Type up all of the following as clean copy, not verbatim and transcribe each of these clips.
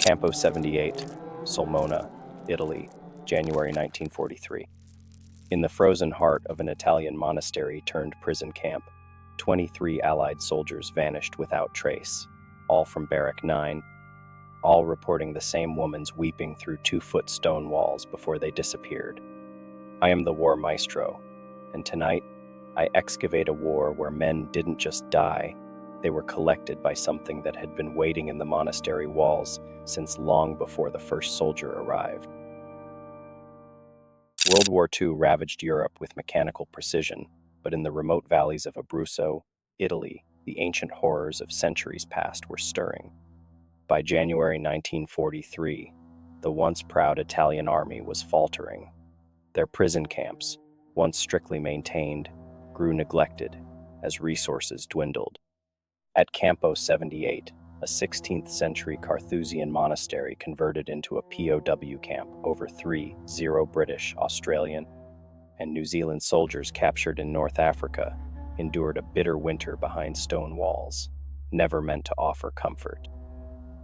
Campo 78, Sulmona, Italy, January 1943. In the frozen heart of an Italian monastery turned prison camp, 23 Allied soldiers vanished without trace, all from Barrack 9, all reporting the same woman's weeping through 2-foot stone walls before they disappeared. I am the War Maestro, and tonight I excavate a war where men didn't just die, they were collected by something that had been waiting in the monastery walls since long before the first soldier arrived. World War II ravaged Europe with mechanical precision, but in the remote valleys of Abruzzo, Italy, the ancient horrors of centuries past were stirring. By January 1943, the once proud Italian army was faltering. Their prison camps, once strictly maintained, grew neglected as resources dwindled. At Campo 78, a 16th century Carthusian monastery converted into a POW camp, over 30 British, Australian, and New Zealand soldiers captured in North Africa endured a bitter winter behind stone walls, never meant to offer comfort.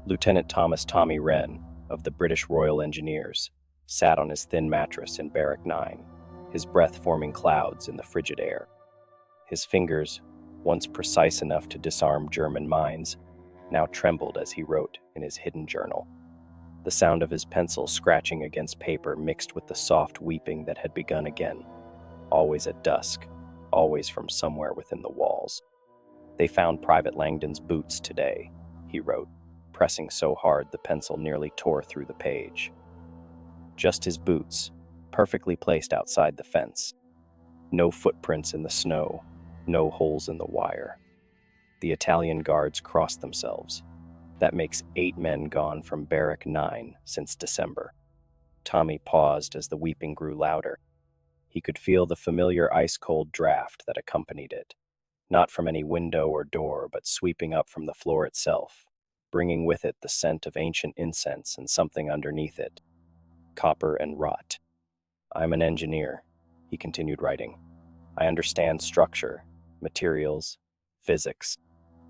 Lieutenant Tommy Wren, of the British Royal Engineers, sat on his thin mattress in Barrack 9, his breath forming clouds in the frigid air. His fingers, once precise enough to disarm German mines, now trembled as he wrote in his hidden journal. The sound of his pencil scratching against paper mixed with the soft weeping that had begun again, always at dusk, always from somewhere within the walls. They found Private Langdon's boots today, he wrote, pressing so hard the pencil nearly tore through the page. Just his boots, perfectly placed outside the fence. No footprints in the snow, no holes in the wire. The Italian guards crossed themselves. That makes 8 men gone from Barrack 9 since December. Tommy paused as the weeping grew louder. He could feel the familiar ice-cold draft that accompanied it, not from any window or door, but sweeping up from the floor itself, bringing with it the scent of ancient incense and something underneath it, copper and rot. I'm an engineer, he continued writing. I understand structure, materials, physics,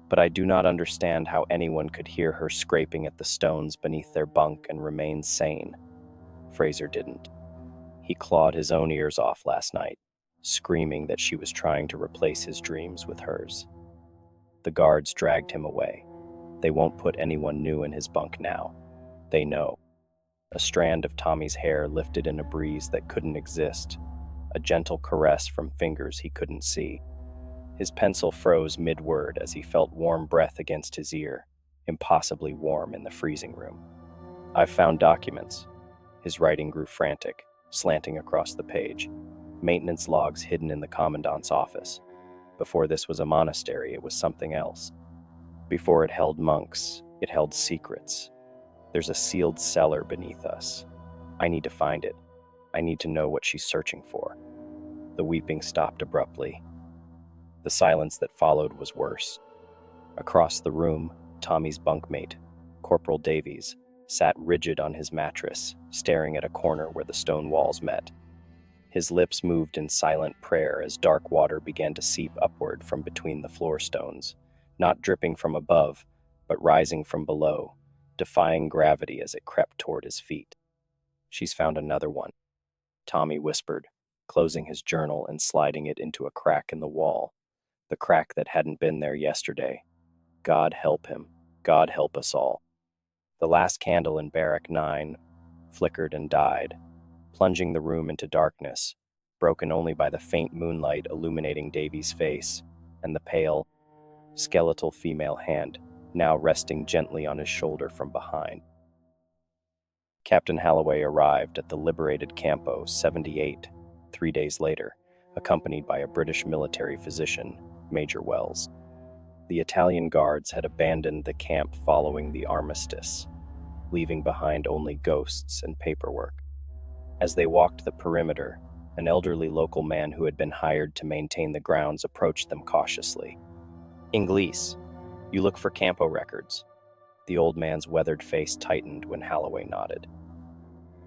but I do not understand how anyone could hear her scraping at the stones beneath their bunk and remain sane. Fraser didn't. He clawed his own ears off last night, screaming that she was trying to replace his dreams with hers. The guards dragged him away. They won't put anyone new in his bunk now. They know. A strand of Tommy's hair lifted in a breeze that couldn't exist, a gentle caress from fingers he couldn't see. His pencil froze mid-word as he felt warm breath against his ear, impossibly warm in the freezing room. I've found documents. His writing grew frantic, slanting across the page. Maintenance logs hidden in the commandant's office. Before this was a monastery, it was something else. Before it held monks, it held secrets. There's a sealed cellar beneath us. I need to find it. I need to know what she's searching for. The weeping stopped abruptly. The silence that followed was worse. Across the room, Tommy's bunkmate, Corporal Davies, sat rigid on his mattress, staring at a corner where the stone walls met. His lips moved in silent prayer as dark water began to seep upward from between the floor stones, not dripping from above, but rising from below, defying gravity as it crept toward his feet. She's found another one, Tommy whispered, closing his journal and sliding it into a crack in the wall, the crack that hadn't been there yesterday. God help him. God help us all. The last candle in Barrack 9 flickered and died, plunging the room into darkness, broken only by the faint moonlight illuminating Davy's face and the pale, skeletal female hand now resting gently on his shoulder from behind. Captain Halloway arrived at the liberated Campo 78 3 days later, accompanied by a British military physician, Major Wells. The Italian guards had abandoned the camp following the armistice, leaving behind only ghosts and paperwork. As they walked the perimeter, an elderly local man who had been hired to maintain the grounds approached them cautiously. Inglese, you look for Campo records. The old man's weathered face tightened when Halloway nodded.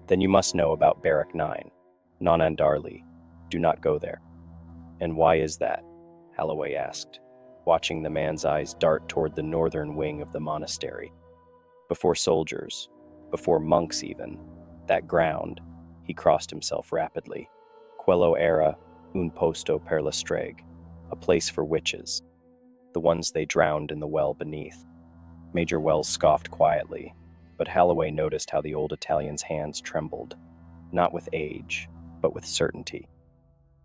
Then you must know about Barrack 9. Non andarli. Do not go there. And why is that? Halloway asked. watching the man's eyes dart toward the northern wing of the monastery. Before soldiers, before monks even, that ground, he crossed himself rapidly. Quello era un posto per le streghe, a place for witches, the ones they drowned in the well beneath. Major Wells scoffed quietly, but Holloway noticed how the old Italian's hands trembled, not with age, but with certainty.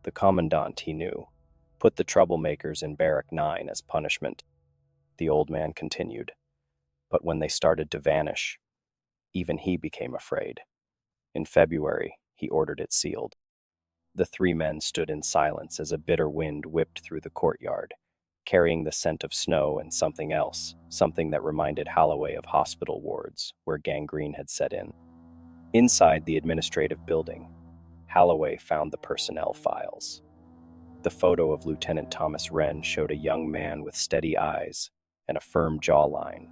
The commandant, he knew, put the troublemakers in Barrack 9 as punishment. The old man continued, but when they started to vanish, even he became afraid. In February, he ordered it sealed. The three men stood in silence as a bitter wind whipped through the courtyard, carrying the scent of snow and something else, something that reminded Holloway of hospital wards where gangrene had set in. Inside the administrative building, Holloway found the personnel files. The photo of Lieutenant Thomas Wren showed a young man with steady eyes and a firm jawline,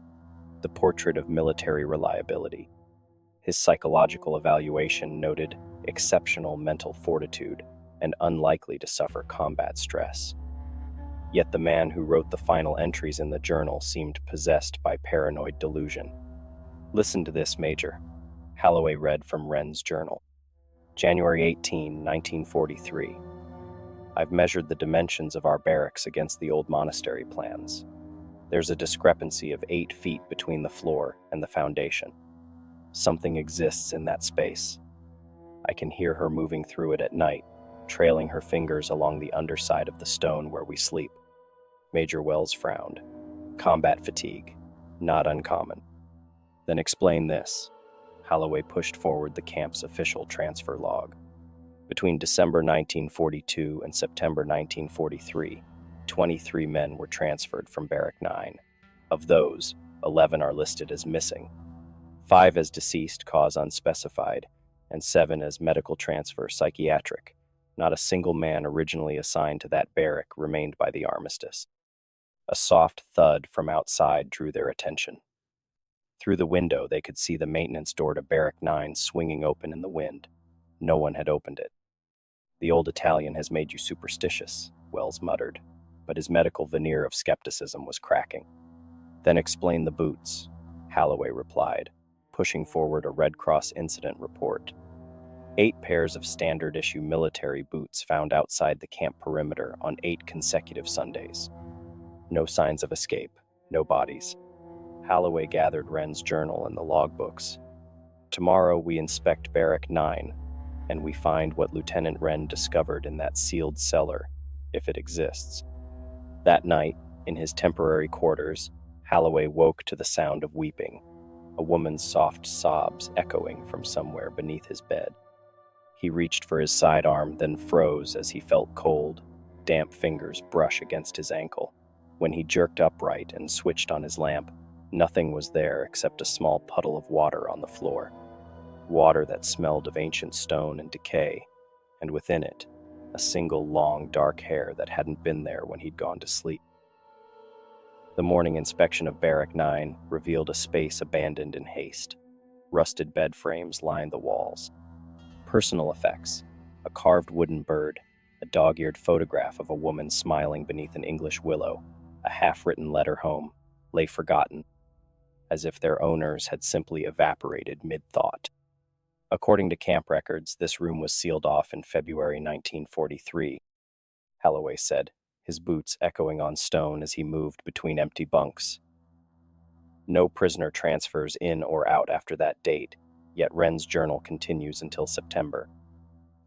the portrait of military reliability. His psychological evaluation noted exceptional mental fortitude and unlikely to suffer combat stress. Yet the man who wrote the final entries in the journal seemed possessed by paranoid delusion. "Listen to this, Major," Holloway read from Wren's journal. January 18, 1943. "I've measured the dimensions of our barracks against the old monastery plans. There's a discrepancy of 8 feet between the floor and the foundation. Something exists in that space. I can hear her moving through it at night, trailing her fingers along the underside of the stone where we sleep." Major Wells frowned. "Combat fatigue, not uncommon." "Then explain this." Holloway pushed forward the camp's official transfer log. Between December 1942 and September 1943, 23 men were transferred from Barrack 9. Of those, 11 are listed as missing, 5 as deceased, cause unspecified, and 7 as medical transfer psychiatric. Not a single man originally assigned to that barrack remained by the armistice. A soft thud from outside drew their attention. Through the window, they could see the maintenance door to Barrack 9 swinging open in the wind. No one had opened it. "The old Italian has made you superstitious," Wells muttered, but his medical veneer of skepticism was cracking. "Then explain the boots," Holloway replied, pushing forward a Red Cross incident report. 8 pairs of standard-issue military boots found outside the camp perimeter on 8 consecutive Sundays. No signs of escape, no bodies. Holloway gathered Wren's journal and the logbooks. "Tomorrow we inspect Barrack 9, and we find what Lieutenant Wren discovered in that sealed cellar, if it exists." That night, in his temporary quarters, Holloway woke to the sound of weeping, a woman's soft sobs echoing from somewhere beneath his bed. He reached for his sidearm, then froze as he felt cold, damp fingers brush against his ankle. When he jerked upright and switched on his lamp, nothing was there except a small puddle of water on the floor. Water that smelled of ancient stone and decay, and within it, a single long dark hair that hadn't been there when he'd gone to sleep. The morning inspection of Barrack 9 revealed a space abandoned in haste. Rusted bed frames lined the walls. Personal effects: a carved wooden bird, a dog-eared photograph of a woman smiling beneath an English willow, a half-written letter home, lay forgotten, as if their owners had simply evaporated mid-thought. According to camp records, this room was sealed off in February 1943, Holloway said, his boots echoing on stone as he moved between empty bunks. No prisoner transfers in or out after that date, yet Wren's journal continues until September.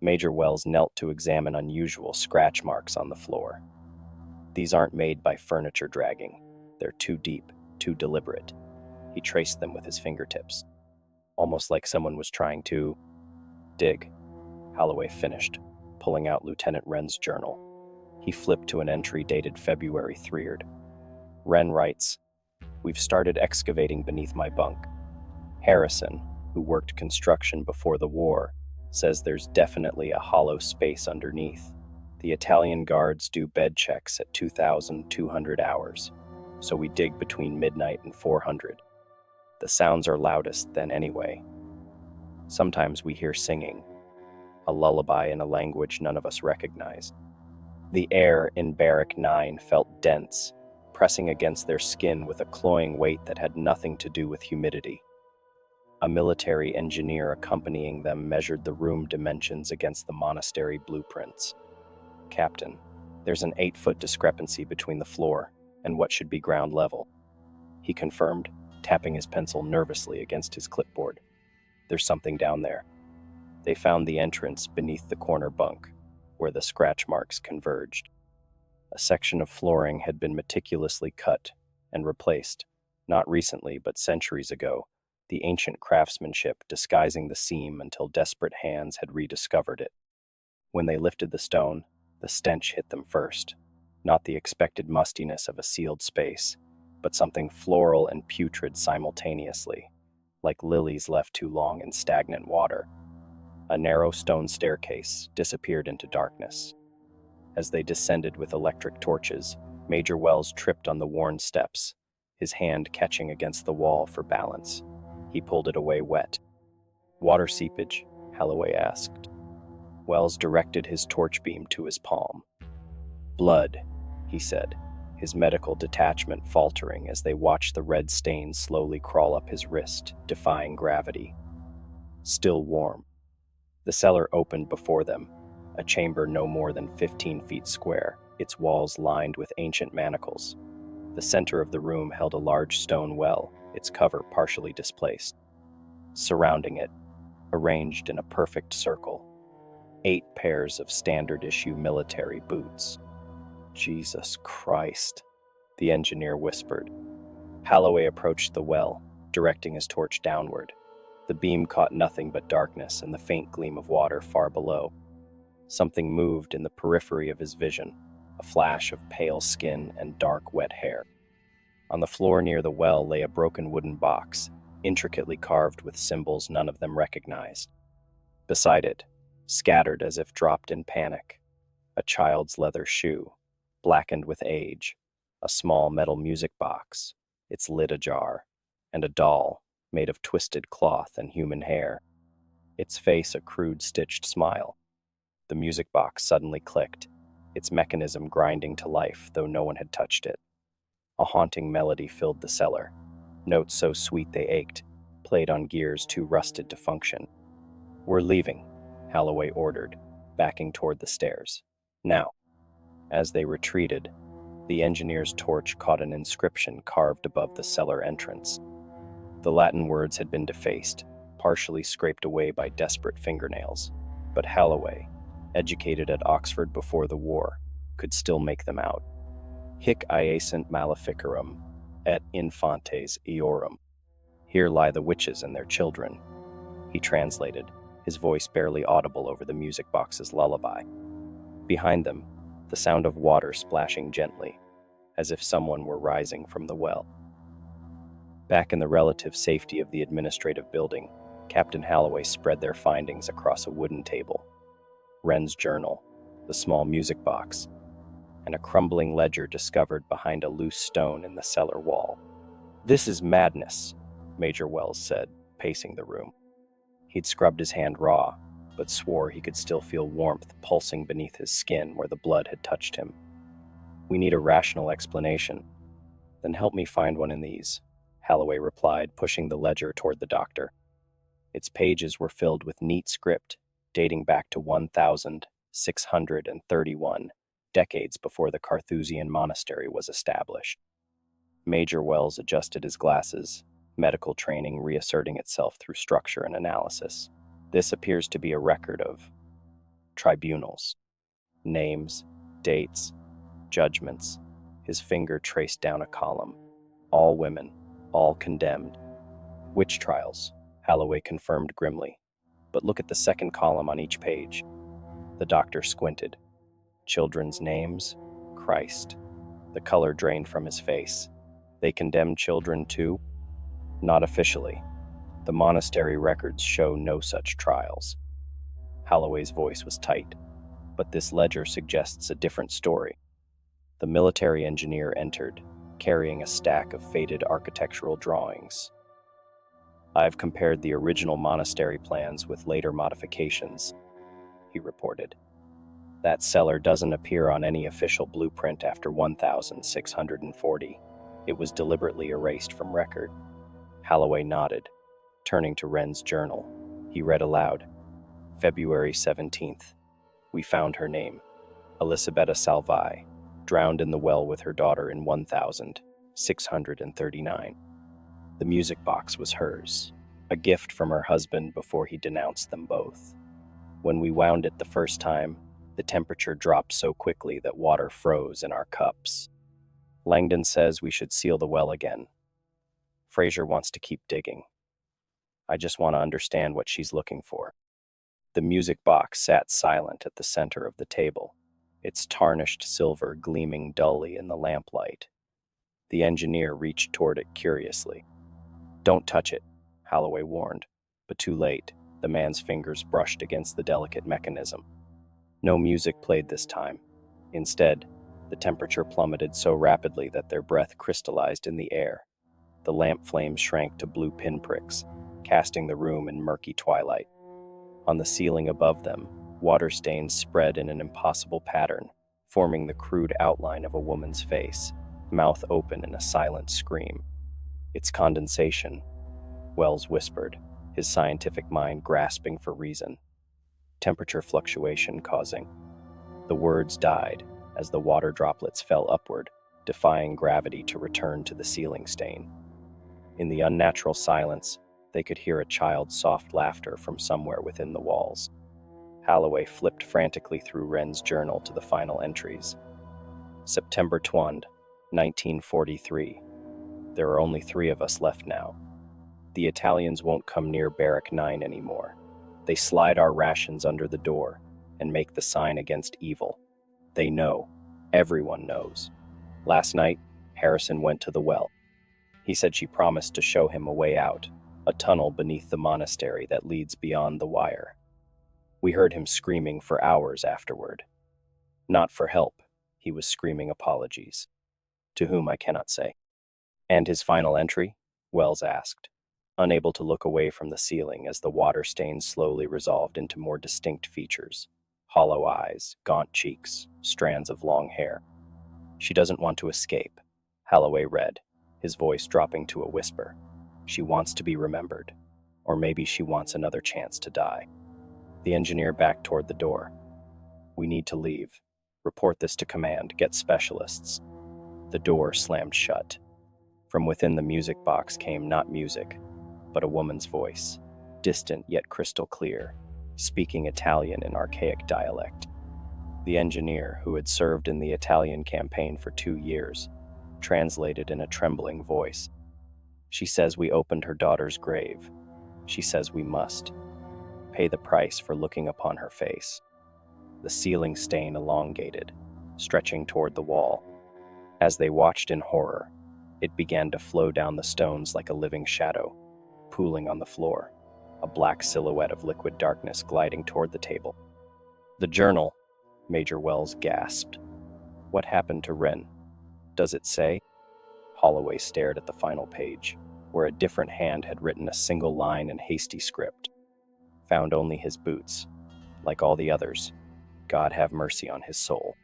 Major Wells knelt to examine unusual scratch marks on the floor. These aren't made by furniture dragging. They're too deep, too deliberate. He traced them with his fingertips, almost like someone was trying to dig. Holloway finished, pulling out Lieutenant Wren's journal. He flipped to an entry dated February 3rd. Wren writes, "We've started excavating beneath my bunk. Harrison, who worked construction before the war, says there's definitely a hollow space underneath. The Italian guards do bed checks at 2,200 hours, so we dig between midnight and 400. The sounds are loudest then anyway. Sometimes we hear singing, a lullaby in a language none of us recognize. The air in Barrack 9 felt dense, pressing against their skin with a cloying weight that had nothing to do with humidity. A military engineer accompanying them measured the room dimensions against the monastery blueprints. "Captain, there's an 8-foot discrepancy between the floor and what should be ground level," he confirmed, tapping his pencil nervously against his clipboard. "There's something down there." They found the entrance beneath the corner bunk, where the scratch marks converged. A section of flooring had been meticulously cut and replaced, not recently but centuries ago, the ancient craftsmanship disguising the seam until desperate hands had rediscovered it. When they lifted the stone, the stench hit them first, not the expected mustiness of a sealed space, but something floral and putrid simultaneously, like lilies left too long in stagnant water. A narrow stone staircase disappeared into darkness. As they descended with electric torches, Major Wells tripped on the worn steps, his hand catching against the wall for balance. He pulled it away wet. "Water seepage?" Holloway asked. Wells directed his torch beam to his palm. "Blood," he said, his medical detachment faltering as they watched the red stains slowly crawl up his wrist, defying gravity. Still warm. The cellar opened before them, a chamber no more than 15 feet square, its walls lined with ancient manacles. The center of the room held a large stone well, its cover partially displaced. Surrounding it, arranged in a perfect circle, 8 pairs of standard-issue military boots. "Jesus Christ," the engineer whispered. Holloway approached the well, directing his torch downward. The beam caught nothing but darkness and the faint gleam of water far below. Something moved in the periphery of his vision, a flash of pale skin and dark, wet hair. On the floor near the well lay a broken wooden box, intricately carved with symbols none of them recognized. Beside it, scattered as if dropped in panic, a child's leather shoe, blackened with age, a small metal music box, its lid ajar, and a doll made of twisted cloth and human hair, its face a crude stitched smile. The music box suddenly clicked, its mechanism grinding to life, though no one had touched it. A haunting melody filled the cellar, notes so sweet they ached, played on gears too rusted to function. "We're leaving," Holloway ordered, backing toward the stairs. "Now." As they retreated, the engineer's torch caught an inscription carved above the cellar entrance. The Latin words had been defaced, partially scraped away by desperate fingernails, but Holloway, educated at Oxford before the war, could still make them out. "Hic iacent maleficarum, et infantes eorum." "Here lie the witches and their children," he translated, his voice barely audible over the music box's lullaby. Behind them, the sound of water splashing gently, as if someone were rising from the well. Back in the relative safety of the administrative building, Captain Holloway spread their findings across a wooden table. Wren's journal, the small music box, and a crumbling ledger discovered behind a loose stone in the cellar wall. "This is madness," Major Wells said, pacing the room. He'd scrubbed his hand raw, but swore he could still feel warmth pulsing beneath his skin where the blood had touched him. "We need a rational explanation." "Then help me find one in these," Holloway replied, pushing the ledger toward the doctor. Its pages were filled with neat script, dating back to 1631, decades before the Carthusian monastery was established. Major Wells adjusted his glasses, medical training reasserting itself through structure and analysis. "This appears to be a record of tribunals. Names, dates, judgments." His finger traced down a column. "All women, all condemned." "Witch trials," Holloway confirmed grimly. "But look at the second column on each page." The doctor squinted. "Children's names? Christ." The color drained from his face. "They condemned children too?" "Not officially. The monastery records show no such trials." Holloway's voice was tight. "But this ledger suggests a different story." The military engineer entered, carrying a stack of faded architectural drawings. "I've compared the original monastery plans with later modifications," he reported. That cellar doesn't appear on any official blueprint after 1640. It was deliberately erased from record. Holloway nodded, turning to Wren's journal. He read aloud, February 17th. We found her name, Elisabetta Salvai, drowned in the well with her daughter in 1639. The music box was hers, a gift from her husband before he denounced them both. When we wound it the first time, the temperature dropped so quickly that water froze in our cups. Langdon says we should seal the well again. Fraser wants to keep digging. I just want to understand what she's looking for. The music box sat silent at the center of the table, its tarnished silver gleaming dully in the lamplight. The engineer reached toward it curiously. Don't touch it, Holloway warned, but too late. The man's fingers brushed against the delicate mechanism. No music played this time. Instead, the temperature plummeted so rapidly that their breath crystallized in the air. The lamp flames shrank to blue pinpricks, casting the room in murky twilight. On the ceiling above them, water stains spread in an impossible pattern, forming the crude outline of a woman's face, mouth open in a silent scream. It's condensation, Wells whispered, his scientific mind grasping for reason. Temperature fluctuation causing. The words died as the water droplets fell upward, defying gravity to return to the ceiling stain. In the unnatural silence, they could hear a child's soft laughter from somewhere within the walls. Holloway flipped frantically through Wren's journal to the final entries. September 20, 1943. There are only 3 of us left now. The Italians won't come near Barrack 9 anymore. They slide our rations under the door and make the sign against evil. They know. Everyone knows. Last night, Harrison went to the well. He said she promised to show him a way out, a tunnel beneath the monastery that leads beyond the wire. We heard him screaming for hours afterward. Not for help, he was screaming apologies. To whom I cannot say. And his final entry? Wells asked, unable to look away from the ceiling as the water stains slowly resolved into more distinct features. Hollow eyes, gaunt cheeks, strands of long hair. She doesn't want to escape, Holloway read, his voice dropping to a whisper. She wants to be remembered, or maybe she wants another chance to die. The engineer backed toward the door. We need to leave. Report this to command, get specialists. The door slammed shut. From within the music box came not music, but a woman's voice, distant yet crystal clear, speaking Italian in archaic dialect. The engineer, who had served in the Italian campaign for 2 years, translated in a trembling voice. She says we opened her daughter's grave. She says we must pay the price for looking upon her face. The ceiling stain elongated, stretching toward the wall. As they watched in horror, it began to flow down the stones like a living shadow, pooling on the floor, a black silhouette of liquid darkness gliding toward the table. The journal, Major Wells gasped. What happened to Wren? Does it say? Holloway stared at the final page, where a different hand had written a single line in hasty script. Found only his boots. Like all the others, God have mercy on his soul.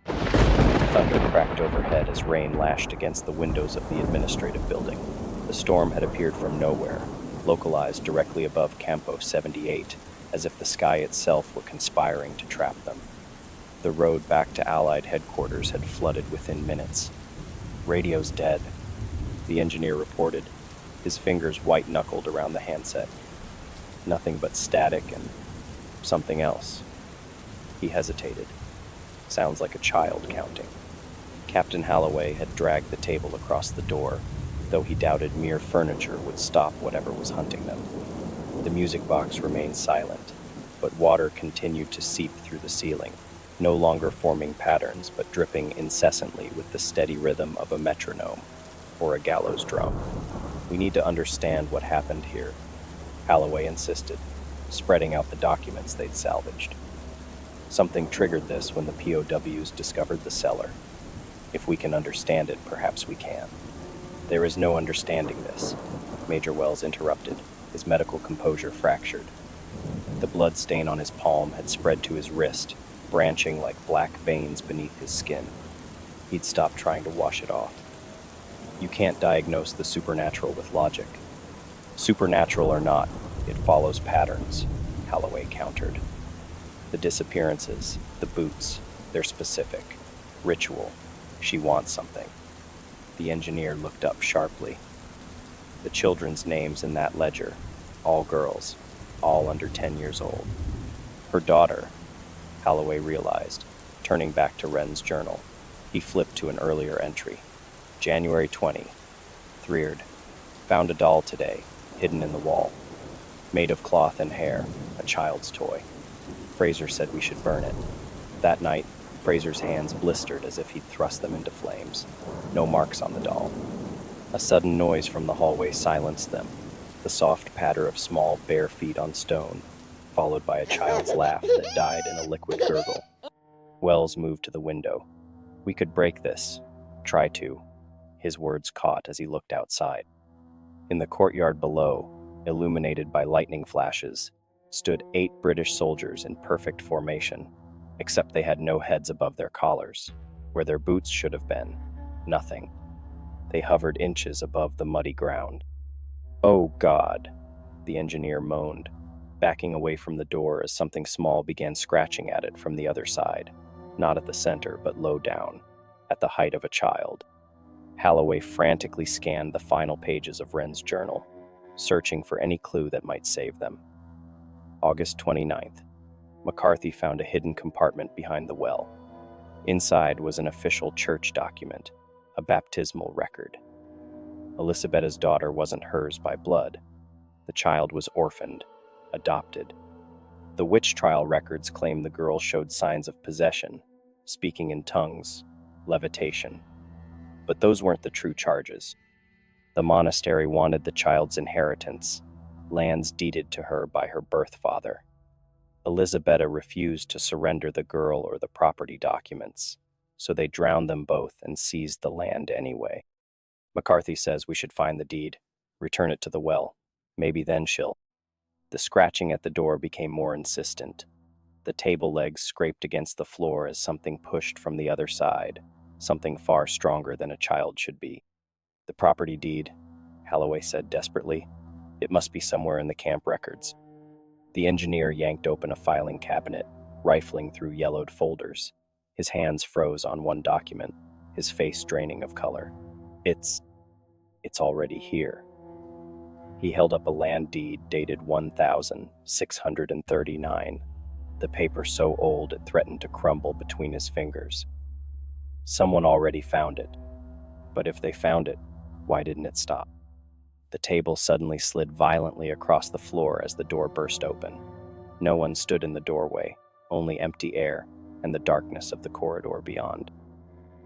Thunder cracked overhead as rain lashed against the windows of the administrative building. The storm had appeared from nowhere, localized directly above Campo 78, as if the sky itself were conspiring to trap them. The road back to Allied headquarters had flooded within minutes. Radio's dead, the engineer reported, his fingers white-knuckled around the handset. Nothing but static and something else. He hesitated. Sounds like a child counting. Captain Holloway had dragged the table across the door, though he doubted mere furniture would stop whatever was hunting them. The music box remained silent, but water continued to seep through the ceiling, no longer forming patterns but dripping incessantly with the steady rhythm of a metronome or a gallows drum. We need to understand what happened here, Holloway insisted, spreading out the documents they'd salvaged. Something triggered this when the POWs discovered the cellar. If we can understand it, perhaps we can. There is no understanding this, Major Wells interrupted, his medical composure fractured. The blood stain on his palm had spread to his wrist, branching like black veins beneath his skin. He'd stopped trying to wash it off. You can't diagnose the supernatural with logic. Supernatural or not, it follows patterns, Holloway countered. The disappearances, the boots, they're specific. Ritual. She wants something. The engineer looked up sharply. The children's names in that ledger, all girls, all under 10 years old. Her daughter, Holloway realized, turning back to Wren's journal. He flipped to an earlier entry. January 20. Threerd. Found a doll today, hidden in the wall. Made of cloth and hair, a child's toy. Fraser said we should burn it. That night, Fraser's hands blistered as if he'd thrust them into flames. No marks on the doll. A sudden noise from the hallway silenced them. The soft patter of small, bare feet on stone, followed by a child's laugh that died in a liquid gurgle. Wells moved to the window. We could break this. Try to. His words caught as he looked outside. In the courtyard below, illuminated by lightning flashes, stood 8 British soldiers in perfect formation, except they had no heads above their collars. Where their boots should have been, nothing. They hovered inches above the muddy ground. "Oh, God," the engineer moaned, backing away from the door as something small began scratching at it from the other side, not at the center, but low down, at the height of a child. Holloway frantically scanned the final pages of Wren's journal, searching for any clue that might save them. August 29th. McCarthy found a hidden compartment behind the well. Inside was an official church document, a baptismal record. Elisabetta's daughter wasn't hers by blood. The child was orphaned, adopted. The witch trial records claim the girl showed signs of possession, speaking in tongues, levitation. But those weren't the true charges. The monastery wanted the child's inheritance, lands deeded to her by her birth father. Elisabetta refused to surrender the girl or the property documents, so they drowned them both and seized the land anyway. McCarthy says we should find the deed, return it to the well. Maybe then she'll... The scratching at the door became more insistent. The table legs scraped against the floor as something pushed from the other side, something far stronger than a child should be. The property deed, Holloway said desperately. It must be somewhere in the camp records. The engineer yanked open a filing cabinet, rifling through yellowed folders. His hands froze on one document, his face draining of color. It's already here. He held up a land deed dated 1639, the paper so old it threatened to crumble between his fingers. Someone already found it. But if they found it, why didn't it stop? The table suddenly slid violently across the floor as the door burst open. No one stood in the doorway, only empty air and the darkness of the corridor beyond.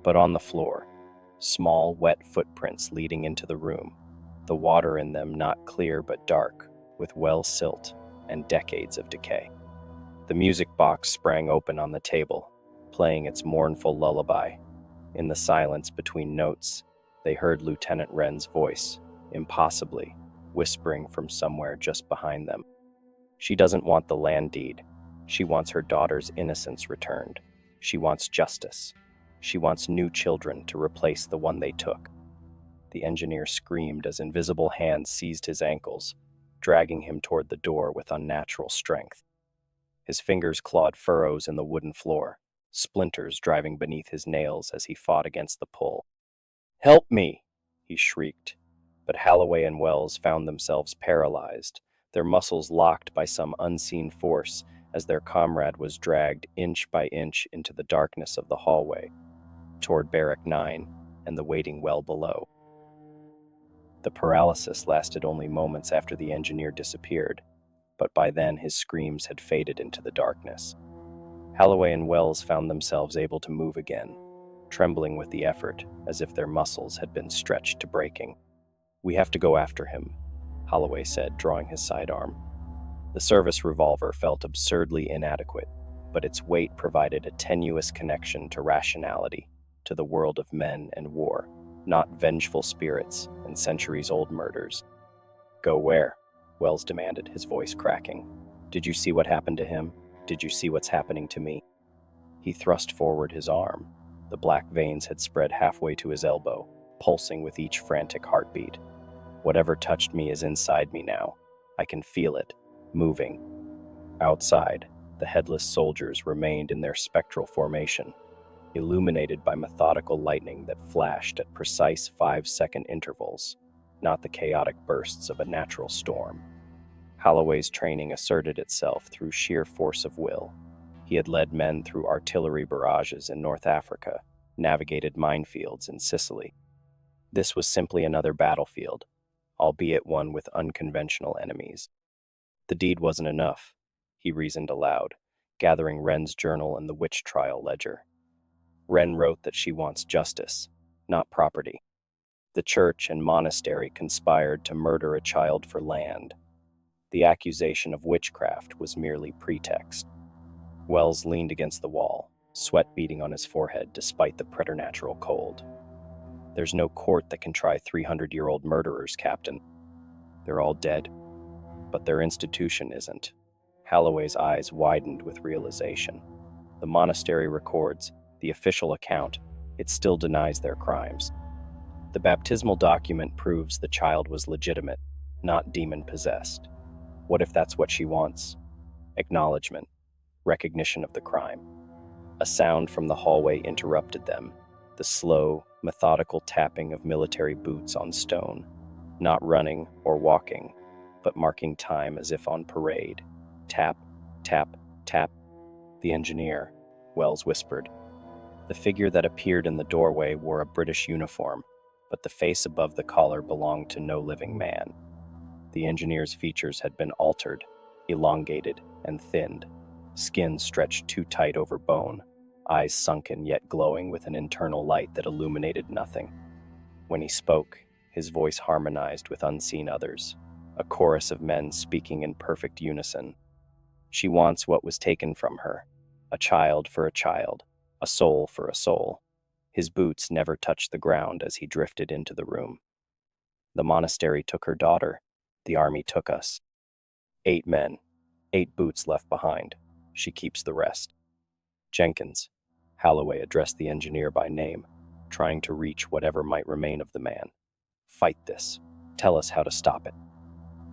But on the floor, small, wet footprints leading into the room, the water in them not clear but dark, with well silt and decades of decay. The music box sprang open on the table, playing its mournful lullaby. In the silence between notes, they heard Lieutenant Wren's voice, impossibly, whispering from somewhere just behind them. She doesn't want the land deed. She wants her daughter's innocence returned. She wants justice. She wants new children to replace the one they took. The engineer screamed as invisible hands seized his ankles, dragging him toward the door with unnatural strength. His fingers clawed furrows in the wooden floor, splinters driving beneath his nails as he fought against the pull. "Help me!" he shrieked. But Holloway and Wells found themselves paralyzed, their muscles locked by some unseen force as their comrade was dragged inch by inch into the darkness of the hallway, toward Barrack 9 and the waiting well below. The paralysis lasted only moments after the engineer disappeared, but by then his screams had faded into the darkness. Holloway and Wells found themselves able to move again, trembling with the effort as if their muscles had been stretched to breaking. "We have to go after him," Holloway said, drawing his sidearm. The service revolver felt absurdly inadequate, but its weight provided a tenuous connection to rationality, to the world of men and war, not vengeful spirits and centuries-old murders. "Go where?" Wells demanded, his voice cracking. "Did you see what happened to him? Did you see what's happening to me?" He thrust forward his arm. The black veins had spread halfway to his elbow, pulsing with each frantic heartbeat. Whatever touched me is inside me now. I can feel it, moving. Outside, the headless soldiers remained in their spectral formation, illuminated by methodical lightning that flashed at precise 5-second intervals, not the chaotic bursts of a natural storm. Holloway's training asserted itself through sheer force of will. He had led men through artillery barrages in North Africa, navigated minefields in Sicily. This was simply another battlefield, albeit one with unconventional enemies. The deed wasn't enough, he reasoned aloud, gathering Wren's journal and the witch trial ledger. Wren wrote that she wants justice, not property. The church and monastery conspired to murder a child for land. The accusation of witchcraft was merely pretext. Wells leaned against the wall, sweat beading on his forehead despite the preternatural cold. There's no court that can try 300-year-old murderers, Captain. They're all dead, but their institution isn't. Holloway's eyes widened with realization. The monastery records, the official account, it still denies their crimes. The baptismal document proves the child was legitimate, not demon-possessed. What if that's what she wants? Acknowledgement, recognition of the crime. A sound from the hallway interrupted them, the slow, methodical tapping of military boots on stone, not running or walking, but marking time as if on parade. Tap, tap, tap. The engineer, Wells whispered. The figure that appeared in the doorway wore a British uniform, but the face above the collar belonged to no living man. The engineer's features had been altered, elongated, and thinned, skin stretched too tight over bone, eyes sunken yet glowing with an internal light that illuminated nothing. When he spoke, his voice harmonized with unseen others, a chorus of men speaking in perfect unison. She wants what was taken from her, a child for a child, a soul for a soul. His boots never touched the ground as he drifted into the room. The monastery took her daughter. The army took us. 8 men, 8 boots left behind. She keeps the rest. Jenkins, Holloway addressed the engineer by name, trying to reach whatever might remain of the man. Fight this. Tell us how to stop it.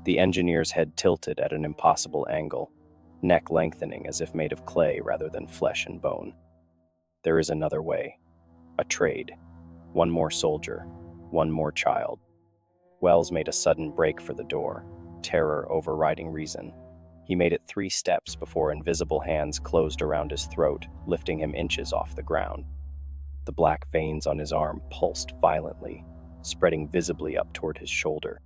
The engineer's head tilted at an impossible angle, neck lengthening as if made of clay rather than flesh and bone. There is another way. A trade. One more soldier. One more child. Wells made a sudden break for the door, terror overriding reason. He made it 3 steps before invisible hands closed around his throat, lifting him inches off the ground. The black veins on his arm pulsed violently, spreading visibly up toward his shoulder.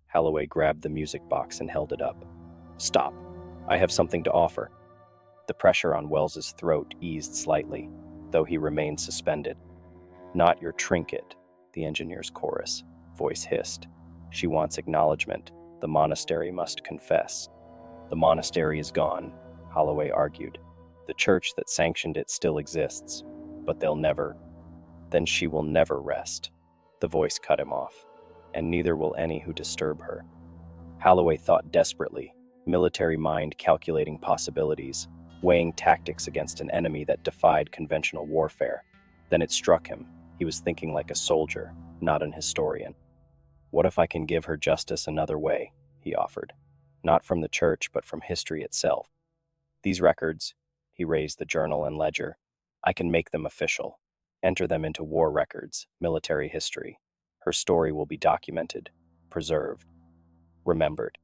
Holloway grabbed the music box and held it up. Stop. I have something to offer. The pressure on Wells's throat eased slightly, though he remained suspended. Not your trinket, the engineer's chorus, voice hissed. She wants acknowledgement. The monastery must confess. The monastery is gone, Holloway argued. The church that sanctioned it still exists, but they'll never. Then she will never rest. The voice cut him off, and neither will any who disturb her. Holloway thought desperately, military mind calculating possibilities, weighing tactics against an enemy that defied conventional warfare. Then it struck him. He was thinking like a soldier, not an historian. What if I can give her justice another way, he offered. Not from the church, but from history itself. These records, he raised the journal and ledger, I can make them official, enter them into war records, military history. Her story will be documented, preserved, remembered.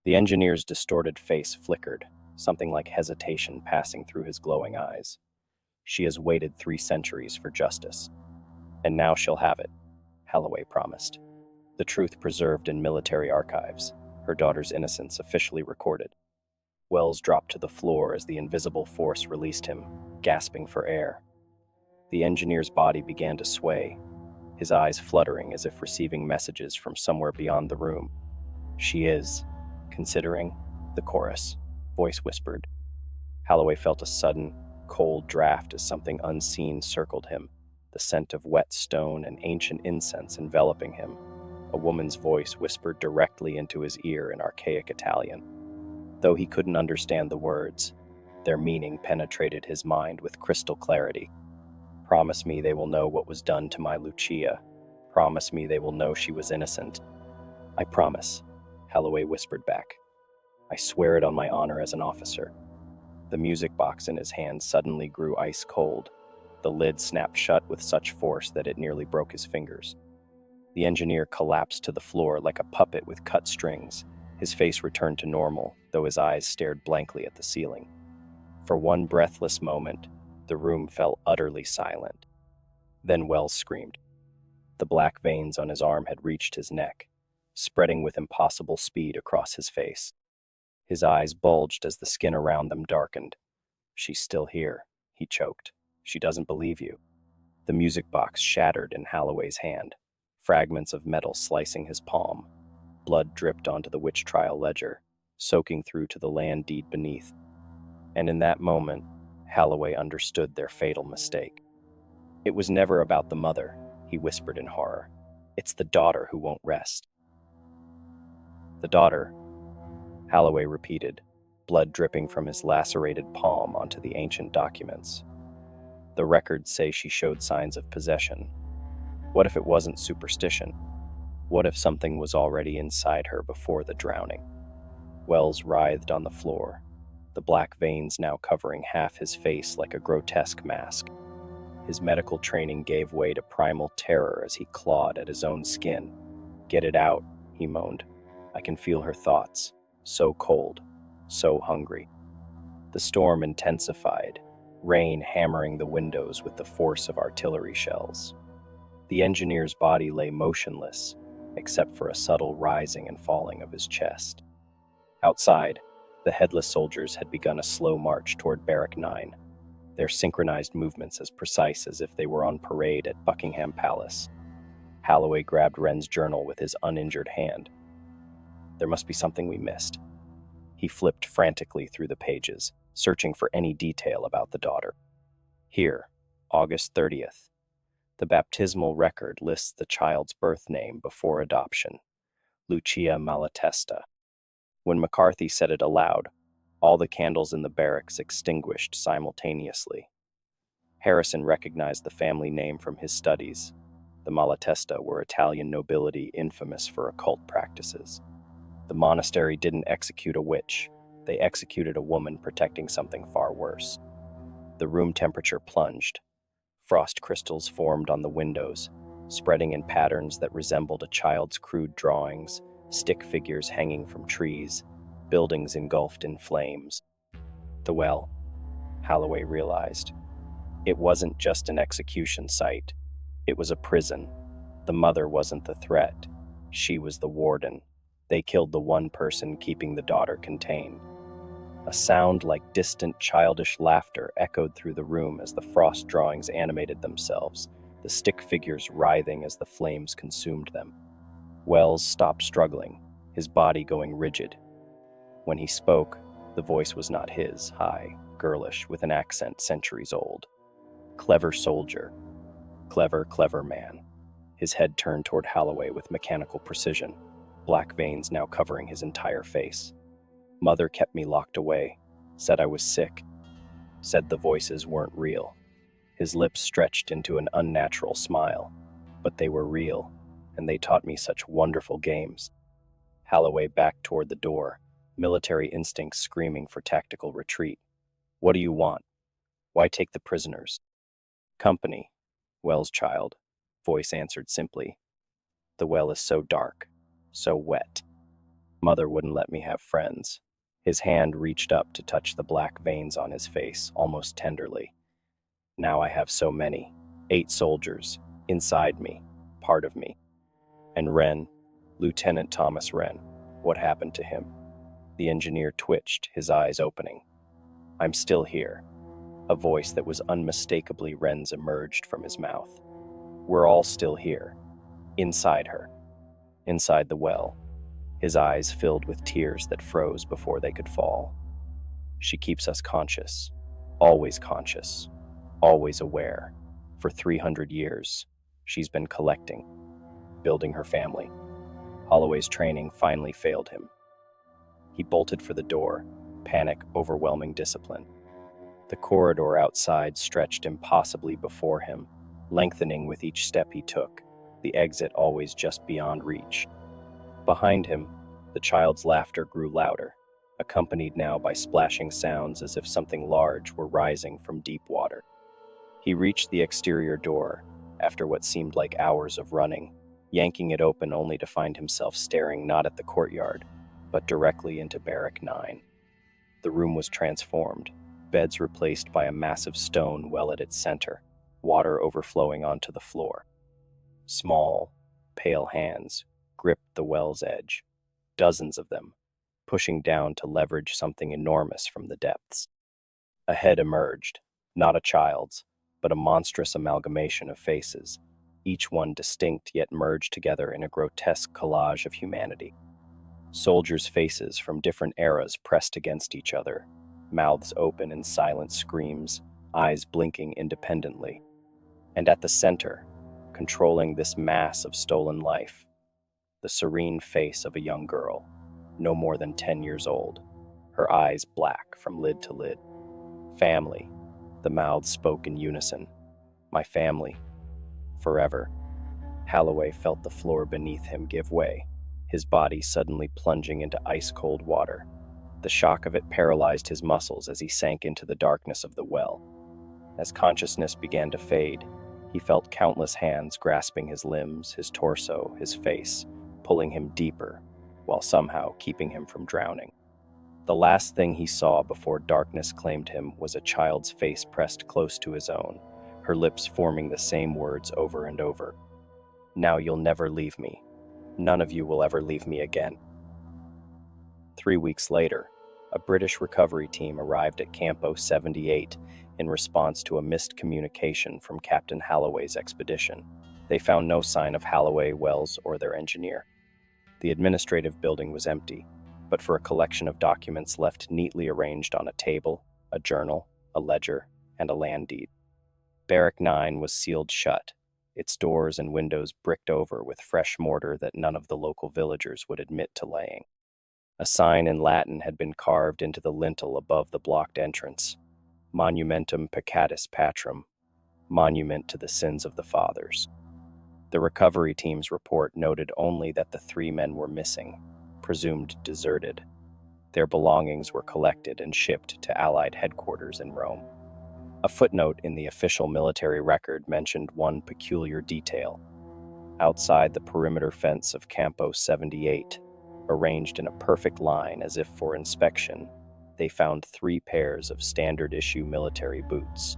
The engineer's distorted face flickered, something like hesitation passing through his glowing eyes. She has waited 3 centuries for justice. And now she'll have it, Holloway promised. The truth preserved in military archives, her daughter's innocence officially recorded. Wells dropped to the floor as the invisible force released him, gasping for air. The engineer's body began to sway, his eyes fluttering as if receiving messages from somewhere beyond the room. She is, considering, the chorus, voice whispered. Holloway felt a sudden, cold draft as something unseen circled him, the scent of wet stone and ancient incense enveloping him. A woman's voice whispered directly into his ear in archaic Italian. Though he couldn't understand the words, Their meaning penetrated his mind with crystal clarity. Promise me they will know what was done to my Lucia. Promise me they will know she was innocent. I promise, Holloway whispered back. I swear it on my honor as an officer. The music box in his hand suddenly grew ice cold. The lid snapped shut with such force that it nearly broke his fingers. The engineer collapsed to the floor like a puppet with cut strings. His face returned to normal, though his eyes stared blankly at the ceiling. For one breathless moment, the room fell utterly silent. Then Wells screamed. The black veins on his arm had reached his neck, spreading with impossible speed across his face. His eyes bulged as the skin around them darkened. She's still here, he choked. She doesn't believe you. The music box shattered in Holloway's hand, fragments of metal slicing his palm. Blood dripped onto the witch trial ledger, soaking through to the land deed beneath. And in that moment, Holloway understood their fatal mistake. It was never about the mother, he whispered in horror. It's the daughter who won't rest. The daughter, Holloway repeated, blood dripping from his lacerated palm onto the ancient documents. The records say she showed signs of possession. What if it wasn't superstition? What if something was already inside her before the drowning? Wells writhed on the floor, the black veins now covering half his face like a grotesque mask. His medical training gave way to primal terror as he clawed at his own skin. Get it out, he moaned. I can feel her thoughts. So cold, so hungry. The storm intensified, rain hammering the windows with the force of artillery shells. The engineer's body lay motionless, except for a subtle rising and falling of his chest. Outside, the headless soldiers had begun a slow march toward Barrack 9, their synchronized movements as precise as if they were on parade at Buckingham Palace. Holloway grabbed Wren's journal with his uninjured hand. There must be something we missed. He flipped frantically through the pages, searching for any detail about the daughter. Here, August 30th. The baptismal record lists the child's birth name before adoption, Lucia Malatesta. When McCarthy said it aloud, all the candles in the barracks extinguished simultaneously. Harrison recognized the family name from his studies. The Malatesta were Italian nobility infamous for occult practices. The monastery didn't execute a witch. They executed a woman protecting something far worse. The room temperature plunged. Frost crystals formed on the windows, spreading in patterns that resembled a child's crude drawings, stick figures hanging from trees, buildings engulfed in flames. The well, Holloway realized. It wasn't just an execution site. It was a prison. The mother wasn't the threat. She was the warden. They killed the one person keeping the daughter contained. A sound like distant childish laughter echoed through the room as the frost drawings animated themselves, the stick figures writhing as the flames consumed them. Wells stopped struggling, his body going rigid. When he spoke, the voice was not his, high, girlish, with an accent centuries old. Clever soldier. Clever, clever man. His head turned toward Holloway with mechanical precision, black veins now covering his entire face. Mother kept me locked away, said I was sick, said the voices weren't real. His lips stretched into an unnatural smile, but they were real, and they taught me such wonderful games. Holloway backed toward the door, military instincts screaming for tactical retreat. What do you want? Why take the prisoners? Company, Wells' child, voice answered simply. The well is so dark, so wet. Mother wouldn't let me have friends. His hand reached up to touch the black veins on his face, almost tenderly. Now I have so many, 8 soldiers, inside me, part of me. And Wren, Lieutenant Thomas Wren, what happened to him? The engineer twitched, his eyes opening. I'm still here. A voice that was unmistakably Wren's emerged from his mouth. We're all still here, inside her, inside the well. His eyes filled with tears that froze before they could fall. She keeps us conscious, always aware. For 300 years, she's been collecting, building her family. Holloway's training finally failed him. He bolted for the door, panic overwhelming discipline. The corridor outside stretched impossibly before him, lengthening with each step he took, the exit always just beyond reach. Behind him, the child's laughter grew louder, accompanied now by splashing sounds as if something large were rising from deep water. He reached the exterior door, after what seemed like hours of running, yanking it open only to find himself staring not at the courtyard, but directly into Barrack 9. The room was transformed, beds replaced by a massive stone well at its center, water overflowing onto the floor. Small, pale hands gripped the well's edge, dozens of them, pushing down to leverage something enormous from the depths. A head emerged, not a child's, but a monstrous amalgamation of faces, each one distinct yet merged together in a grotesque collage of humanity. Soldiers' faces from different eras pressed against each other, mouths open in silent screams, eyes blinking independently. And at the center, controlling this mass of stolen life, the serene face of a young girl, no more than 10 years old, her eyes black from lid to lid. Family, the mouths spoke in unison. My family. Forever. Holloway felt the floor beneath him give way, his body suddenly plunging into ice-cold water. The shock of it paralyzed his muscles as he sank into the darkness of the well. As consciousness began to fade, he felt countless hands grasping his limbs, his torso, his face, pulling him deeper, while somehow keeping him from drowning. The last thing he saw before darkness claimed him was a child's face pressed close to his own, her lips forming the same words over and over. "Now you'll never leave me. None of you will ever leave me again." 3 weeks later, a British recovery team arrived at Campo 78 in response to a missed communication from Captain Holloway's expedition. They found no sign of Holloway, Wells, or their engineer. The administrative building was empty, but for a collection of documents left neatly arranged on a table, a journal, a ledger, and a land deed. Barrack 9 was sealed shut, its doors and windows bricked over with fresh mortar that none of the local villagers would admit to laying. A sign in Latin had been carved into the lintel above the blocked entrance: Monumentum Peccatis Patrum, monument to the sins of the fathers. The recovery team's report noted only that the 3 men were missing, presumed deserted. Their belongings were collected and shipped to Allied headquarters in Rome. A footnote in the official military record mentioned one peculiar detail. Outside the perimeter fence of Campo 78, arranged in a perfect line as if for inspection, they found 3 pairs of standard-issue military boots.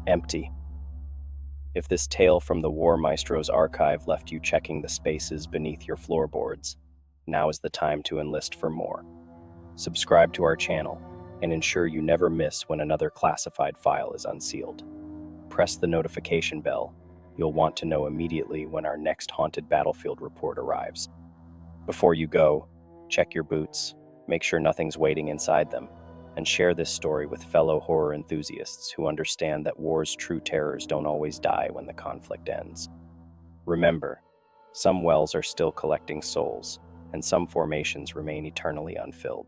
Empty. If this tale from the War Maestro's archive left you checking the spaces beneath your floorboards, now is the time to enlist for more. Subscribe to our channel and ensure you never miss when another classified file is unsealed. Press the notification bell. You'll want to know immediately when our next haunted battlefield report arrives. Before you go, check your boots, make sure nothing's waiting inside them, and share this story with fellow horror enthusiasts who understand that war's true terrors don't always die when the conflict ends. Remember, some wells are still collecting souls, and some formations remain eternally unfilled.